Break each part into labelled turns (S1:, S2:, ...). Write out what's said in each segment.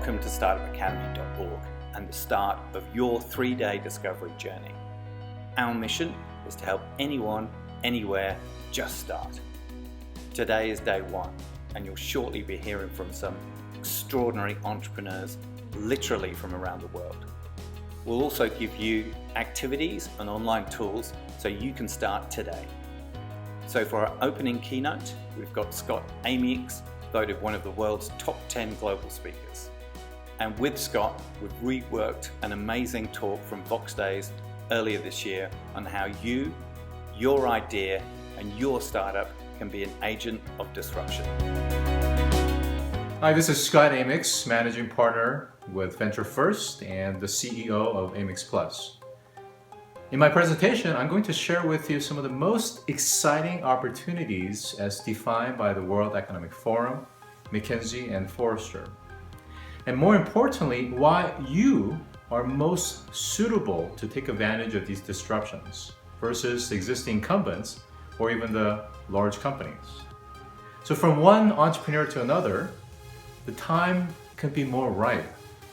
S1: Welcome to StartupAcademy.org and the start of your 3-day discovery journey. Our mission is to help anyone, anywhere, just start. Today is day 1 and you'll shortly be hearing from some extraordinary entrepreneurs literally from around the world. We'll also give you activities and online tools so you can start today. So for our opening keynote, we've got Scott Amyx, voted one of the world's top 10 global speakers. And with Scott, we've reworked an amazing talk from Voxxed Days earlier this year on how you, your idea, and your startup can be an agent of disruption.
S2: Hi, this is Scott Amyx, Managing Partner with Venture First and the CEO of Amyx Plus. In my presentation, I'm going to share with you some of the most exciting opportunities as defined by the World Economic Forum, McKinsey, and Forrester. And more importantly, why you are most suitable to take advantage of these disruptions versus existing incumbents or even the large companies. So from one entrepreneur to another, the time can be more ripe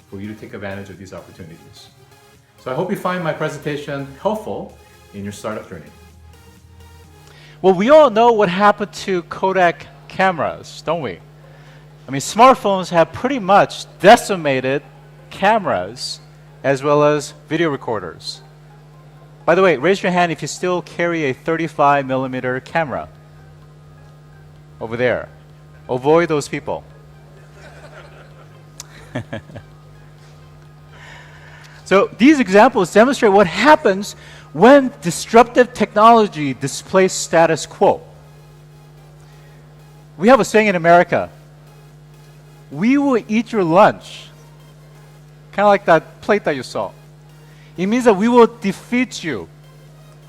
S2: for you to take advantage of these opportunities. So I hope you find my presentation helpful in your startup journey.
S3: Well, we all know what happened to Kodak cameras, don't we? I mean, smartphones have pretty much decimated cameras as well as video recorders. By the way, raise your hand if you still carry a 35mm camera over there. Avoid those people. So these examples demonstrate what happens when disruptive technology displaces status quo. We have a saying in America, we will eat your lunch. Kind of like that plate that you saw. It means that we will defeat you.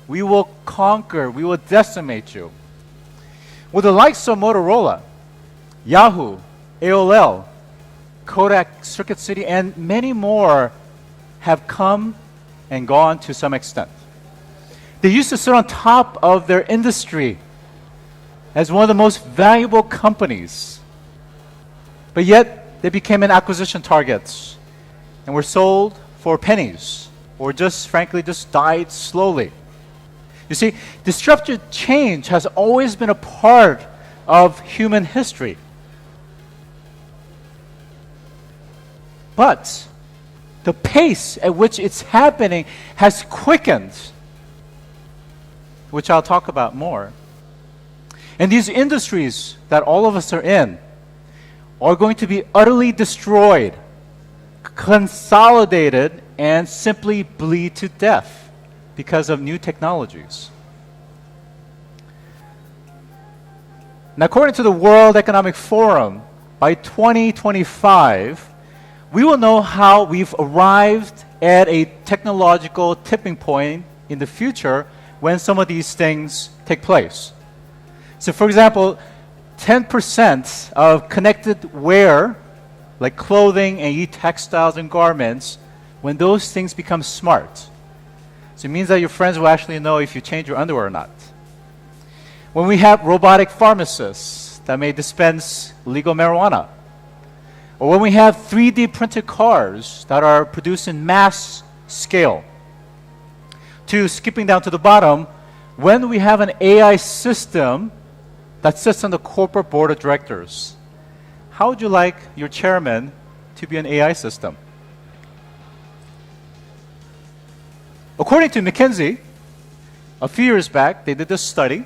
S3: We will conquer. We will decimate you. With the likes of Motorola, Yahoo, AOL, Kodak, Circuit City, and many more have come and gone to some extent. They used to sit on top of their industry as one of the most valuable companies. But yet, they became an acquisition target and were sold for pennies or just, frankly, just died slowly. You see, disruptive change has always been a part of human history. But the pace at which it's happening has quickened, which I'll talk about more. And these industries that all of us are in are going to be utterly destroyed, consolidated, and simply bleed to death because of new technologies. Now, according to the World Economic Forum, by 2025, we will know how we've arrived at a technological tipping point in the future when some of these things take place. So for example, 10% of connected wear, like clothing and e-textiles and garments, when those things become smart. So it means that your friends will actually know if you change your underwear or not. When we have robotic pharmacists that may dispense legal marijuana. Or when we have 3D printed cars that are produced in mass scale. To skipping down to the bottom, when we have an AI system that sits on the corporate board of directors. How would you like your chairman to be an AI system? According to McKinsey, a few years back, they did this study.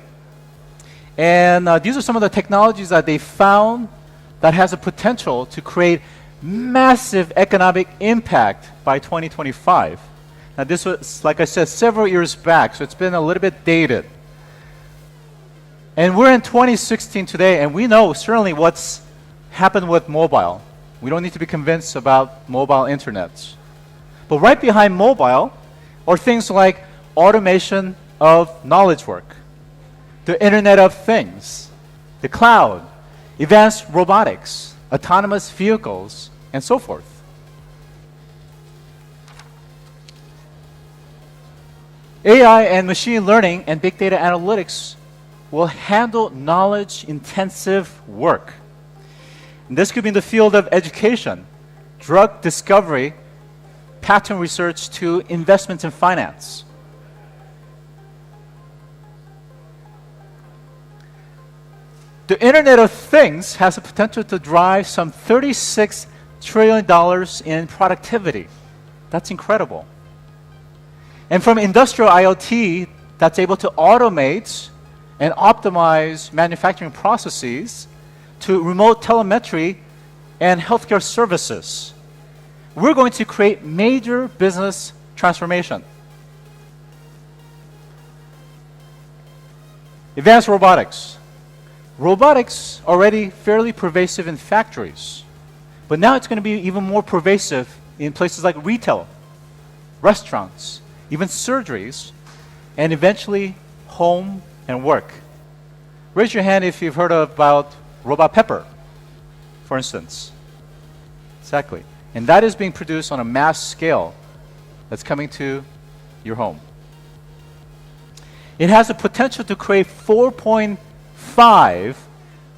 S3: And these are some of the technologies that they found that has a potential to create massive economic impact by 2025. Now this was, like I said, several years back, so it's been a little bit dated. And we're in 2016 today, and we know certainly what's happened with mobile. We don't need to be convinced about mobile internet. But right behind mobile are things like automation of knowledge work, the Internet of Things, the cloud, advanced robotics, autonomous vehicles, and so forth. AI and machine learning and big data analytics will handle knowledge-intensive work. And this could be in the field of education, drug discovery, patent research to investments in finance. The Internet of Things has the potential to drive some $36 trillion in productivity. That's incredible. And from industrial IoT that's able to automate and optimize manufacturing processes to remote telemetry and healthcare services, we're going to create major business transformation. Advanced robotics. Robotics already fairly pervasive in factories, but now it's going to be even more pervasive in places like retail, restaurants, even surgeries, and eventually home and work. Raise your hand if you've heard about Robot Pepper, for instance. Exactly. And that is being produced on a mass scale that's coming to your home. It has the potential to create $4.5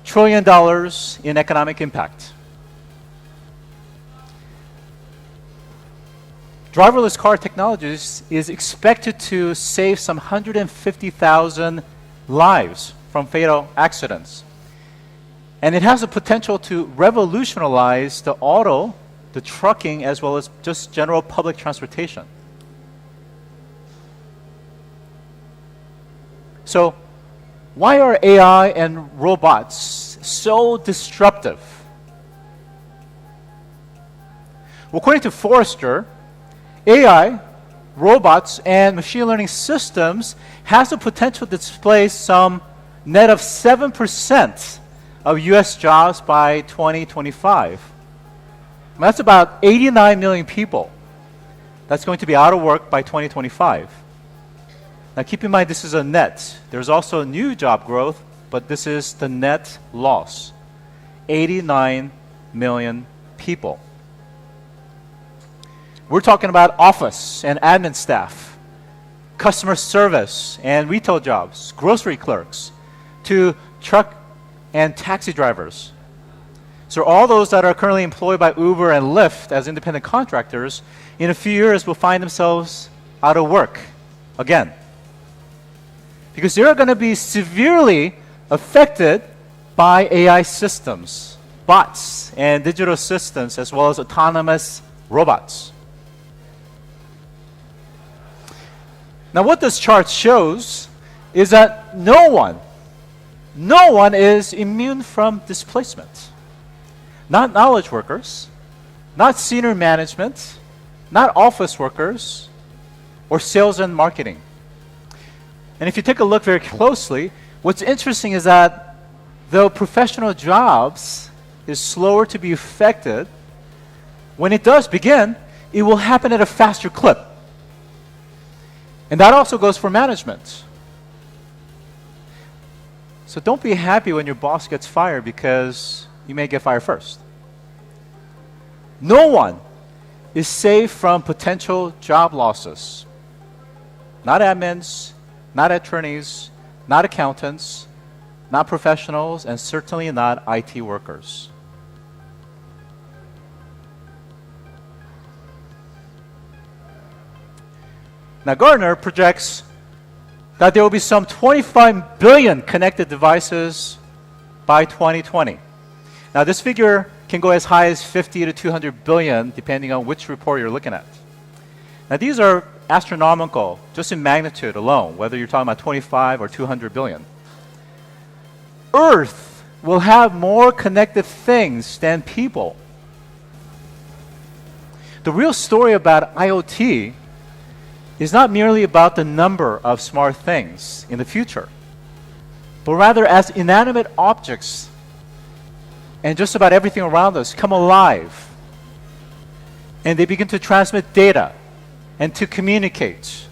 S3: trillion in economic impact. Driverless car technologies is expected to save some 150,000 lives from fatal accidents. And it has the potential to revolutionize the auto, the trucking, as well as just general public transportation. So, why are AI and robots so disruptive? Well, according to Forrester, AI, robots, and machine learning systems has the potential to displace some net of 7% of US jobs by 2025. That's about 89 million people that's going to be out of work by 2025. Now keep in mind this is a net. There's also new job growth, but this is the net loss. 89 million people. We're talking about office and admin staff, customer service and retail jobs, grocery clerks, to truck and taxi drivers. So all those that are currently employed by Uber and Lyft as independent contractors, in a few years will find themselves out of work again. Because they're going to be severely affected by AI systems, bots, and digital systems, as well as autonomous robots. Now what this chart shows is that no one is immune from displacement. Not knowledge workers, not senior management, not office workers, or sales and marketing. And if you take a look very closely, what's interesting is that though professional jobs is slower to be affected, when it does begin, it will happen at a faster clip. And that also goes for management. So don't be happy when your boss gets fired because you may get fired first. No one is safe from potential job losses. Not admins, not attorneys, not accountants, not professionals, and certainly not IT workers. Now, Gartner projects that there will be some 25 billion connected devices by 2020. Now, this figure can go as high as 50 to 200 billion, depending on which report you're looking at. Now, these are astronomical, just in magnitude alone, whether you're talking about 25 or 200 billion. Earth will have more connected things than people. The real story about IoT is not merely about the number of smart things in the future, but rather as inanimate objects and just about everything around us come alive and they begin to transmit data and to communicate.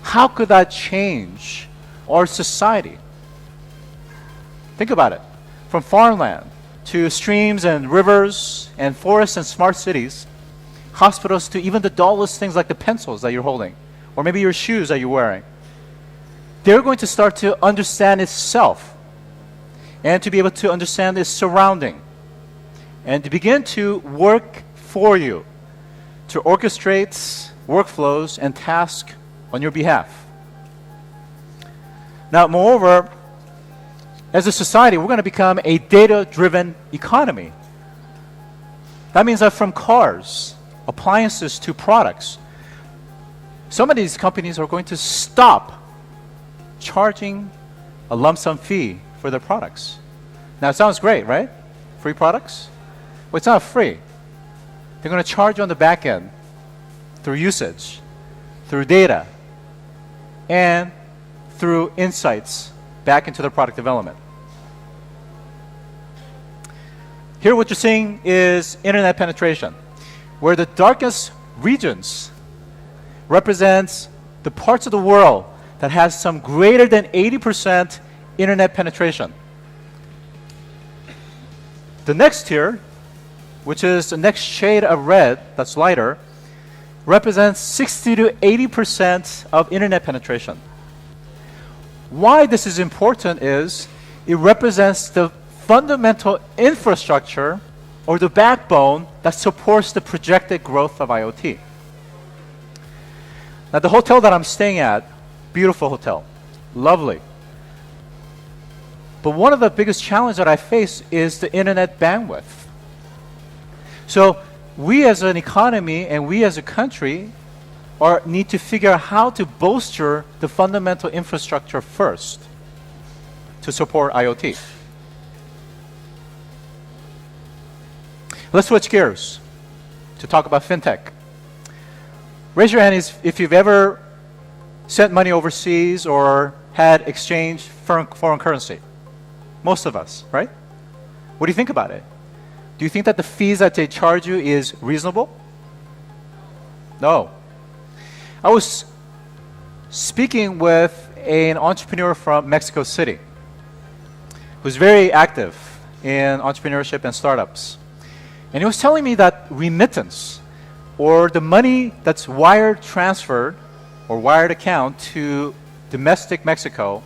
S3: How could that change our society? Think about it. From farmland to streams and rivers and forests and smart cities, hospitals to even the dullest things like the pencils that you're holding, or maybe your shoes that you're wearing. They're going to start to understand itself and to be able to understand its surrounding and to begin to work for you to orchestrate workflows and tasks on your behalf. Now, moreover, as a society, we're going to become a data-driven economy. That means that from cars, appliances to products, some of these companies are going to stop charging a lump sum fee for their products. Now, it sounds great, right? Free products? Well, it's not free. They're going to charge you on the back end through usage, through data, and through insights back into their product development. Here what you're seeing is internet penetration, where the darkest regions represents the parts of the world that has some greater than 80% internet penetration. The next tier, which is the next shade of red that's lighter, represents 60 to 80% of internet penetration. Why this is important is it represents the fundamental infrastructure or the backbone that supports the projected growth of IoT. Now, the hotel that I'm staying at, beautiful hotel, lovely. But one of the biggest challenges that I face is the internet bandwidth. So we as an economy and we as a country need to figure out how to bolster the fundamental infrastructure first to support IoT. Let's switch gears to talk about fintech. Raise your hand if you've ever sent money overseas or had exchange foreign currency. Most of us, right? What do you think about it? Do you think that the fees that they charge you is reasonable? No. I was speaking with an entrepreneur from Mexico City who's very active in entrepreneurship and startups. And he was telling me that remittance, or the money that's wired transferred or wired account to domestic Mexico,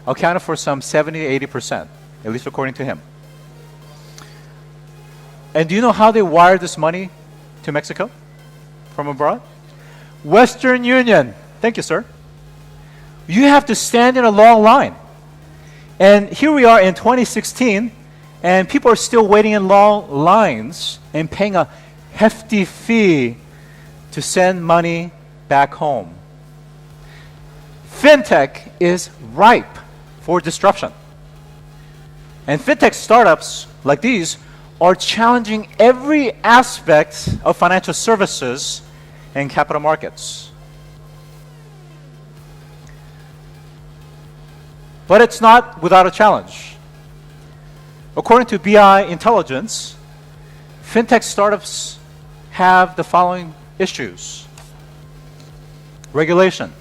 S3: accounted for some 70 to 80%, at least according to him. And do you know how they wire this money to Mexico from abroad? Western Union. Thank you, sir. You have to stand in a long line. And here we are in 2016, and people are still waiting in long lines and paying a hefty fee to send money back home. Fintech is ripe for disruption. And fintech startups like these are challenging every aspect of financial services and capital markets. But it's not without a challenge. According to BI Intelligence, fintech startups have the following issues. Regulation.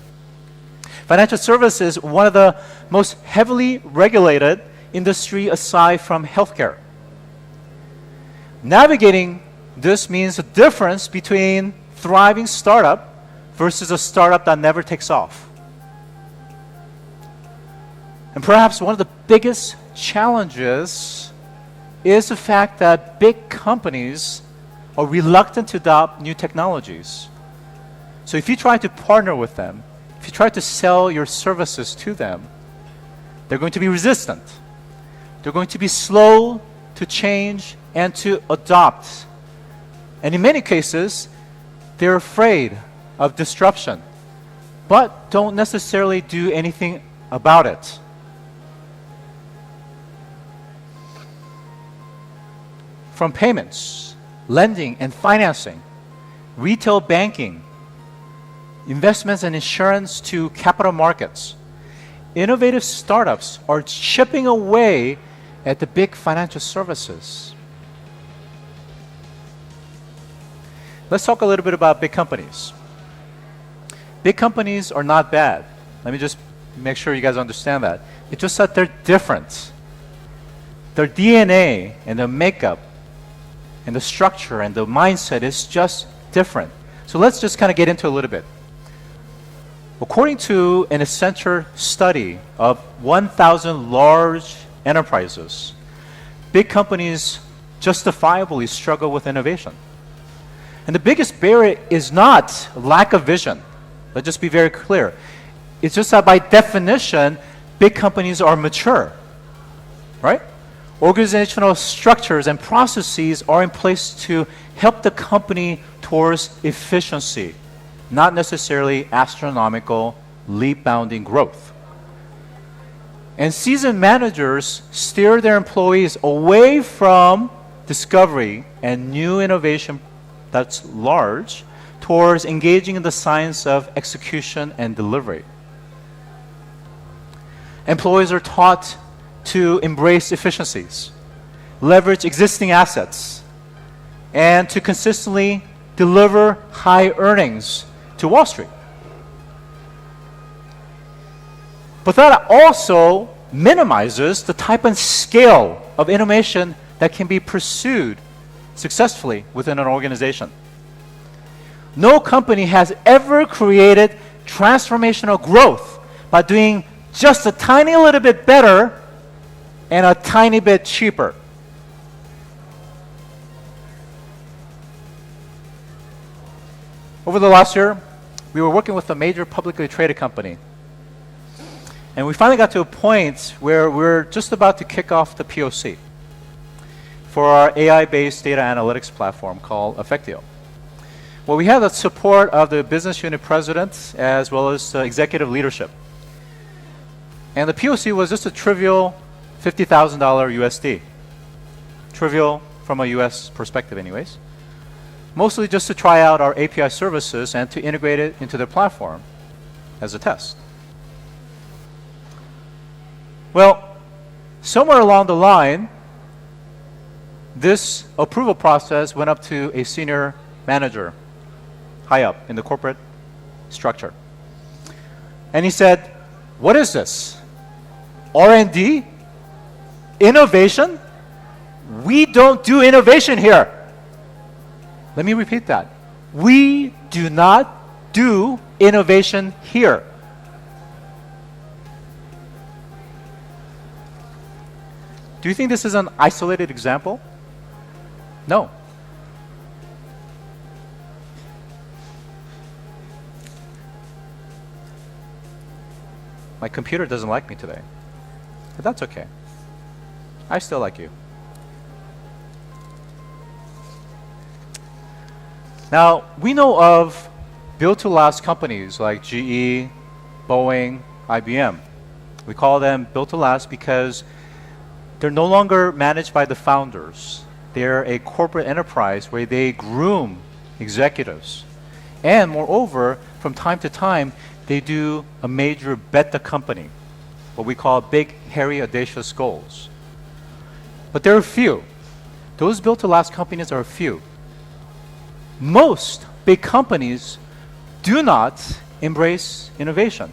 S3: Financial services is one of the most heavily regulated industry aside from healthcare. Navigating this means the difference between thriving startup versus a startup that never takes off. And perhaps one of the biggest challenges is the fact that big companies are reluctant to adopt new technologies. So if you try to partner with them, if you try to sell your services to them, they're going to be resistant. They're going to be slow to change and to adopt. And in many cases, they're afraid of disruption, but don't necessarily do anything about it. From payments, lending and financing, retail banking, investments and insurance to capital markets, innovative startups are chipping away at the big financial services. Let's talk a little bit about big companies. Big companies are not bad. Let me just make sure you guys understand that. It's just that they're different. Their DNA and their makeup and the structure and the mindset is just different. So let's just kind of get into it a little bit. According to an Accenture study of 1,000 large enterprises, big companies justifiably struggle with innovation. And the biggest barrier is not lack of vision. Let's just be very clear. It's just that by definition, big companies are mature, right? Organizational structures and processes are in place to help the company towards efficiency, not necessarily astronomical, leap-bounding growth. And seasoned managers steer their employees away from discovery and new innovation that's large towards engaging in the science of execution and delivery. Employees are taught to embrace efficiencies, leverage existing assets, and to consistently deliver high earnings to Wall Street. But that also minimizes the type and scale of innovation that can be pursued successfully within an organization. No company has ever created transformational growth by doing just a tiny little bit better and a tiny bit cheaper. Over the last year, we were working with a major publicly traded company. And we finally got to a point where we're just about to kick off the POC for our AI-based data analytics platform called Affectio. Well, we had the support of the business unit president as well as the executive leadership. And the POC was just a trivial $50,000 USD. Trivial from a US perspective anyways. Mostly just to try out our API services and to integrate it into their platform as a test. Well, somewhere along the line, this approval process went up to a senior manager, high up in the corporate structure. And he said, "What is this? R&D? Innovation? We don't do innovation here." Let me repeat that. We do not do innovation here. Do you think this is an isolated example? No. My computer doesn't like me today, but that's okay. I still like you. Now, we know of built-to-last companies like GE, Boeing, IBM. We call them built-to-last because they're no longer managed by the founders. They're a corporate enterprise where they groom executives. And moreover, from time to time, they do a major bet the company, what we call big, hairy, audacious goals. But there are few. Those built-to-last companies are few. Most big companies do not embrace innovation.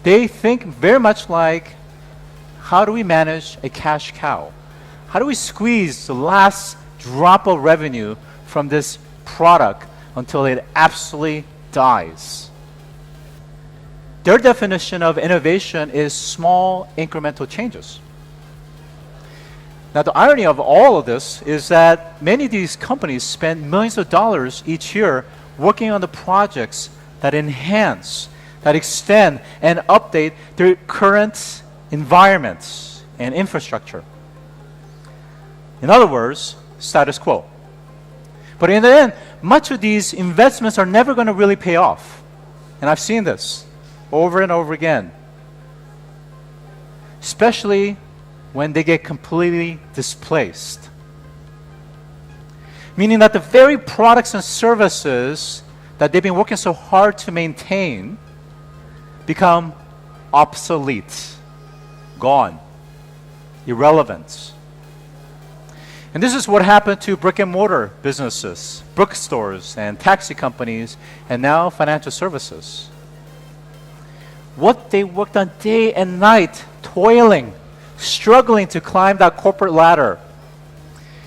S3: They think very much like, how do we manage a cash cow? How do we squeeze the last drop of revenue from this product until it absolutely dies? Their definition of innovation is small incremental changes. Now, the irony of all of this is that many of these companies spend millions of dollars each year working on the projects that enhance, that extend, and update their current environments and infrastructure. In other words, status quo. But in the end, much of these investments are never going to really pay off. And I've seen this over and over again. Especially when they get completely displaced. Meaning that the very products and services that they've been working so hard to maintain become obsolete, gone, irrelevant. And this is what happened to brick and mortar businesses, bookstores and taxi companies, and now financial services. What they worked on day and night, toiling, struggling to climb that corporate ladder,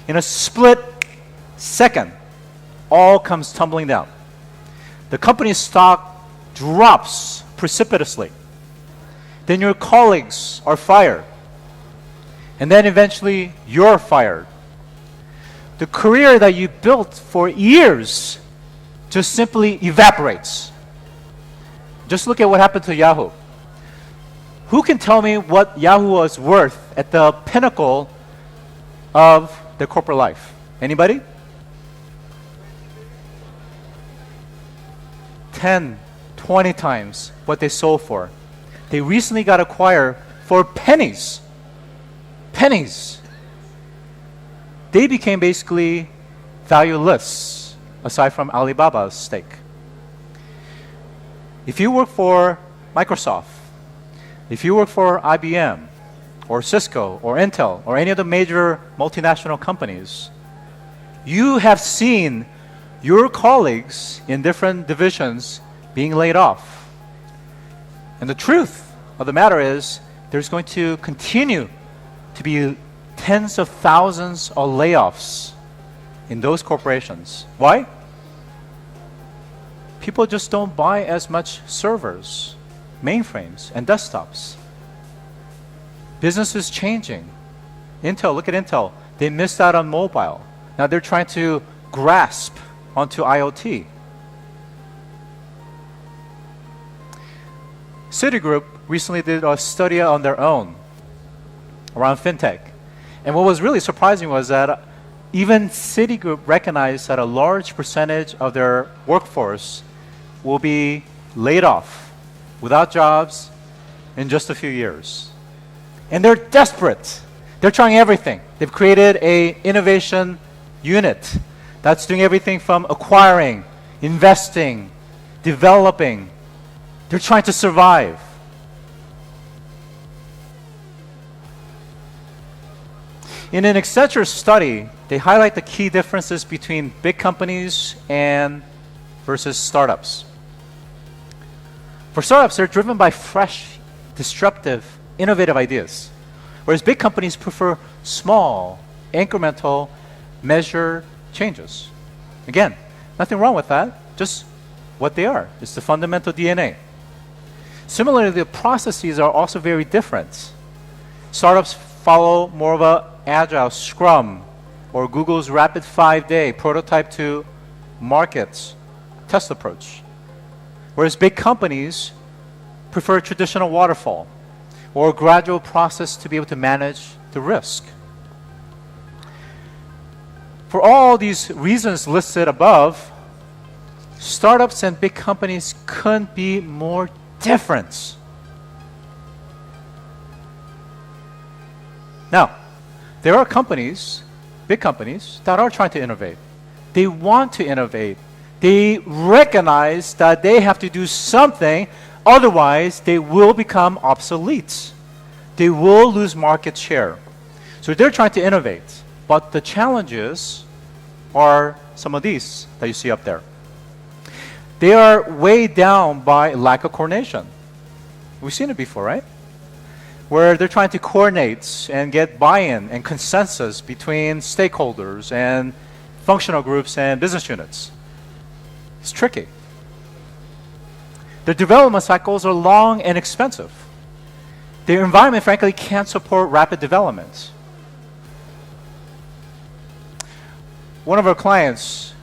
S3: in a split second, all comes tumbling down. The company's stock drops precipitously. Then your colleagues are fired. And then eventually you're fired. the career that you built for years just simply evaporates. Just look at what happened to Yahoo. Who can tell me what Yahoo was worth at the pinnacle of their corporate life? Anybody? 10, 20 times what they sold for. They recently got acquired for pennies. Pennies. They became basically valueless, aside from Alibaba's stake. If you work for Microsoft, if you work for IBM, or Cisco, or Intel, or any of the major multinational companies, you have seen your colleagues in different divisions being laid off. And the truth of the matter is, there's going to continue to be tens of thousands of layoffs in those corporations. Why? People just don't buy as much servers, mainframes, and desktops. Business is changing. Intel, look at Intel. They missed out on mobile. Now they're trying to grasp onto IoT. Citigroup recently did a study on their own around fintech. And what was really surprising was that even Citigroup recognized that a large percentage of their workforce will be laid off without jobs in just a few years. And they're desperate. They're trying everything. They've created an innovation unit that's doing everything from acquiring, investing, developing. They're trying to survive. In an Accenture study, they highlight the key differences between big companies and versus startups. For startups, they're driven by fresh, disruptive, innovative ideas, whereas big companies prefer small, incremental, measured changes. Again, nothing wrong with that, just what they are. It's the fundamental DNA. Similarly, the processes are also very different. Startups follow more of a agile Scrum or Google's rapid 5-day prototype to market test approach. Whereas big companies prefer traditional waterfall or gradual process to be able to manage the risk. For all these reasons listed above, startups and big companies couldn't be more different. Now, there are companies, big companies, that are trying to innovate. They want to innovate. They recognize that they have to do something, otherwise they will become obsolete. They will lose market share. So they're trying to innovate. But the challenges are some of these that you see up there. They are weighed down by lack of coordination. We've seen it before, right? Where they're trying to coordinate and get buy-in and consensus between stakeholders and functional groups and business units. It's tricky. Their development cycles are long and expensive. Their environment, frankly, can't support rapid development. One of our clients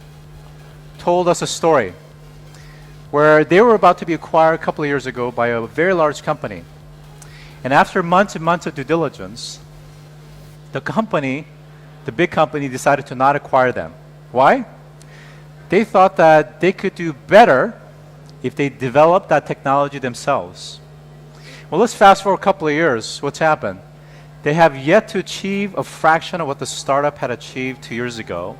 S3: told us a story where they were about to be acquired a couple of years ago by a very large company. And after months and months of due diligence, the big company decided to not acquire them. Why? They thought that they could do better if they developed that technology themselves. Well, let's fast forward a couple of years. What's happened? They have yet to achieve a fraction of what the startup had achieved 2 years ago.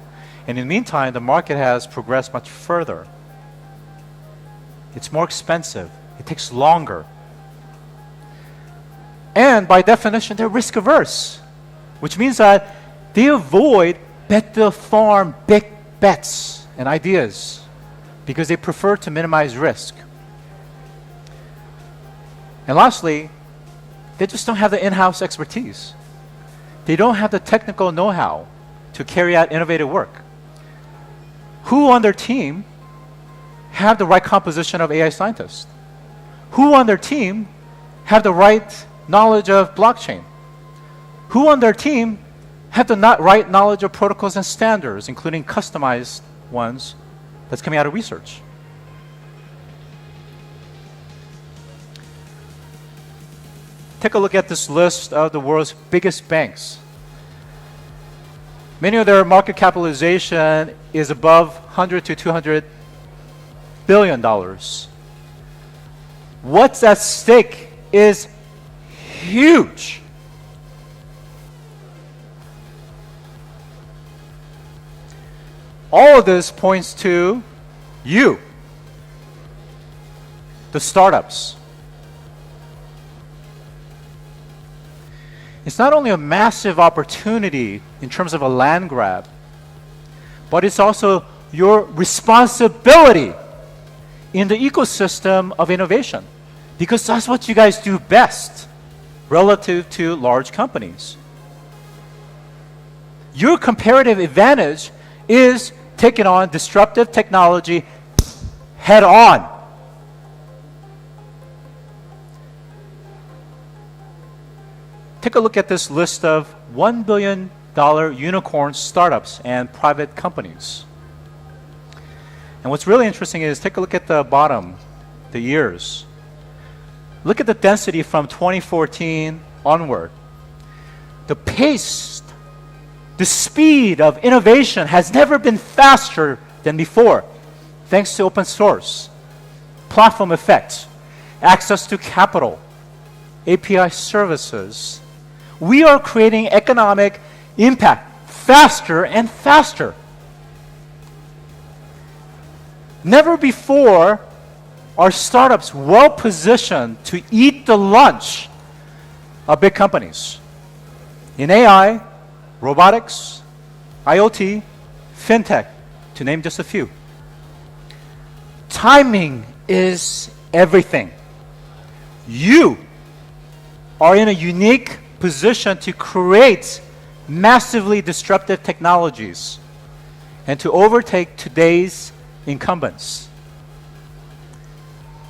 S3: And in the meantime, the market has progressed much further. It's more expensive. It takes longer. And by definition, they're risk averse, which means that they avoid bet the farm big bets and ideas because they prefer to minimize risk. And lastly, they just don't have the in-house expertise. They don't have the technical know-how to carry out innovative work. Who on their team have the right composition of AI scientists? Who on their team have the right knowledge of blockchain? Who on their team have the right knowledge of protocols and standards, including customized ones that's coming out of research. Take a look at this list of the world's biggest banks. Many of their market capitalization is above 100 to 200 billion dollars. What's at stake is huge. All of this points to you, the startups. It's not only a massive opportunity in terms of a land grab, but it's also your responsibility in the ecosystem of innovation, because that's what you guys do best relative to large companies. Your comparative advantage is taking on disruptive technology head on. Take a look at this list of $1 billion unicorn startups and private companies. And what's really interesting is take a look at the bottom, the years. Look at the density from 2014 onward. The pace, the speed of innovation has never been faster than before, thanks to open source, platform effects, access to capital, API services. We are creating economic impact faster and faster. Never before are startups well positioned to eat the lunch of big companies in AI, robotics, IoT, fintech, to name just a few. Timing is everything. You are in a unique position to create massively disruptive technologies and to overtake today's incumbents.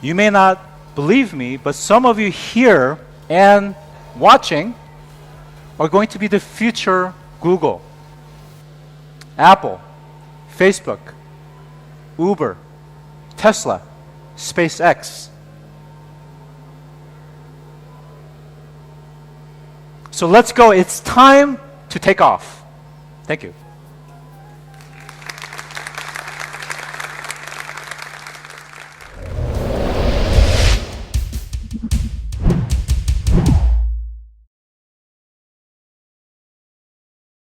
S3: You may not believe me, but some of you here and watching are going to be the future Google, Apple, Facebook, Uber, Tesla, SpaceX. So let's go. It's time to take off. Thank you.